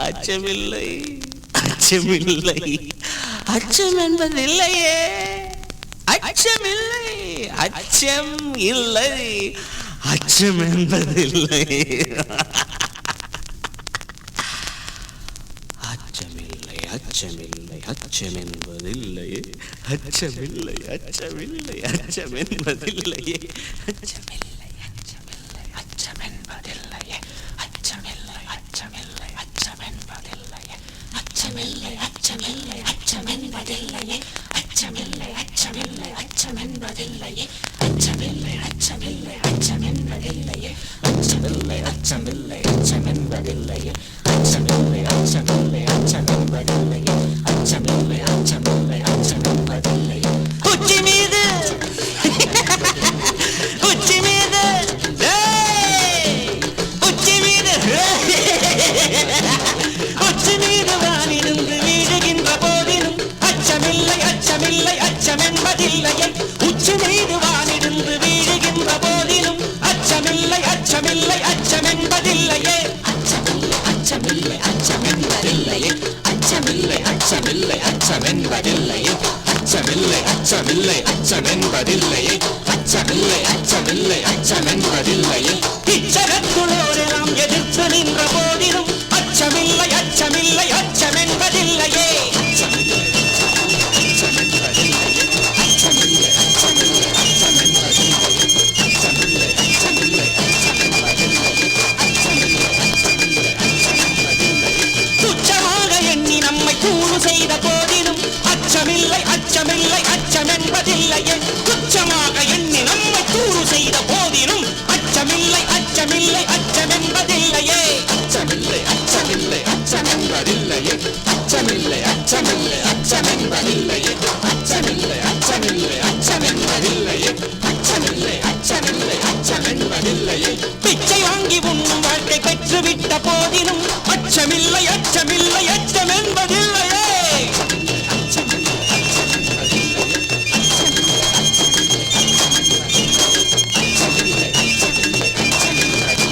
அச்சமில்லை, அச்சமில்லை, அச்சம் என்பதில்லையே, அச்சமில்லை, அச்சம் இல்லை, அச்சம் என்பதில்லை, அச்சமில்லை, அச்சமில்லை, அச்சம் என்பதில்லையே, அச்சமில்லை, அச்சமில்லை, அச்சம் என்பதில்லையே, அச்சமில்லை, அச்சமில்லை, அச்சம் என்பதில்லையே, அச்சமில்லை, அச்சமில்லை, அச்சம் என்பதில்லையே, அச்சமில்லை, அச்சமில்லை, அச்சம் என்பதில்லையே, அச்சமில்லை, அச்சமில்லை, அச்சம் என்பதில்லையே, அச்சமில்லை, அச்சமில்லை, அச்சம் என்பதில்லையே, அச்சமில்லை, அச்சமில்லை, அச்சம் என்பதில்லையே, அச்சமில்லை, அச்சமில்லை, அச்சம் என்பதில்லையே, அச்சமில்லை, அச்சமில்லை, அச்சம் என்பதில்லையே. உச்சி மீது உச்சி மீது உச்சி மீது உச்சி மீது வானிருந்து வீழுகின்ற போதிலும் அச்சமில்லை, அச்சமில்லை, அச்சம் என்பதில்லையே, உச்சி மீது வானிருந்து வீழுகின்ற போதிலும் அச்சமில்லை, அச்சமில்லை, அச்சம் என்பதில்லையே, அச்சமில்லை, அச்சமில்லை, அச்சம் என்பதில்லையே, அச்சமில்லை, அச்சமில்லை, அச்சம் என்பதில்லையே, அச்சமில்லை, அச்சமில்லை, அச்சம் என்பதில்லையே, அச்சமில்லை, அச்சமில்லை, அச்சம் என்பதில்லையே. இச்சகத்துளோரெல்லாம் எதிர்த்து நின்ற போதிலும் அச்சமில்லை, அச்சமில்லை, அச்சம் என்பதில்லையே, அச்சமில்லை, அச்சம் என்பதில்லையே, அச்சமில்லை, அச்சமில்லை, அச்சம் என்பதில்லையே, அச்சமில்லை, அச்சமில்லை, அச்சம் என்பதில்லையே, அச்சமில்லை, அச்சமில்லை, அச்சம் என்பதில்லையே. துச்சமாக எண்ணி நம்மை கூறு செய்த போதிலும் அச்சமில்லை, அச்சமில்லை, அச்சம் என்பதில்லையே, துச்சமாக எண்ணி நம்மை கூறு செய்த போதிலும் அச்சமில்லை, அச்சமில்லை, அச்சம் என்பதில்லையே, அச்சமில்லை, அச்சமில்லை, அச்சம் என்பதில்லையே, அச்சமில்லை, அச்சமில்லை, அச்சம் என்பதில்லையே, அச்சமில்லை, அச்சமில்லை, அச்சம் என்பதில்லையே, அச்சமில்லை, அச்சமில்லை, அச்சம் என்பதில்லையே. பிச்சை வாங்கி உண்ணும் வாழ்க்கை பெற்றுவிட்ட போதிலும் அச்சமில்லை, அச்சமில்லை, அச்சம் என்பதில்லையே, அச்சமில்லை, அச்சம் என்பதில்லையே, அச்சமில்லை, அச்சமில்லை, அச்சம் என்பதில்லையே, அச்சமில்லை, அச்சமில்லை, அச்சம் என்பதில்லையே,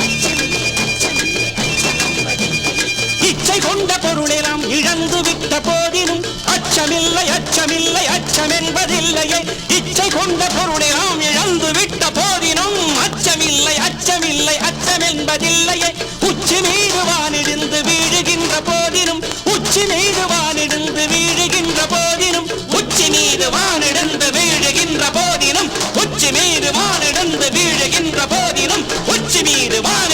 அச்சமில்லை, அச்சமில்லை, அச்சம் என்பதில்லையே. இச்சை கொண்ட பொருளெல்லாம் இழந்து விட்ட போதிலும் அச்சமில்லை, அச்சமில்லை, அச்சம் என்பதில்லையே, இச்சை கொண்ட பொருளெல்லாம் இழந்து விட்ட போதிலும் அச்சமில்லை, அச்சமில்லை, அச்சம் என்பதில்லையே, உச்சி மீது வானிடிந்து வீழுகின்ற போதிலும் உச்சி மீது வானிடிந்து வீழுகின்ற போதிலும் உச்சி மீது வானிடிந்து வீழுகின்ற போதிலும் உச்சி மீது வானிடிந்து வீழுகின்ற போதிலும் உச்சி மீது வானி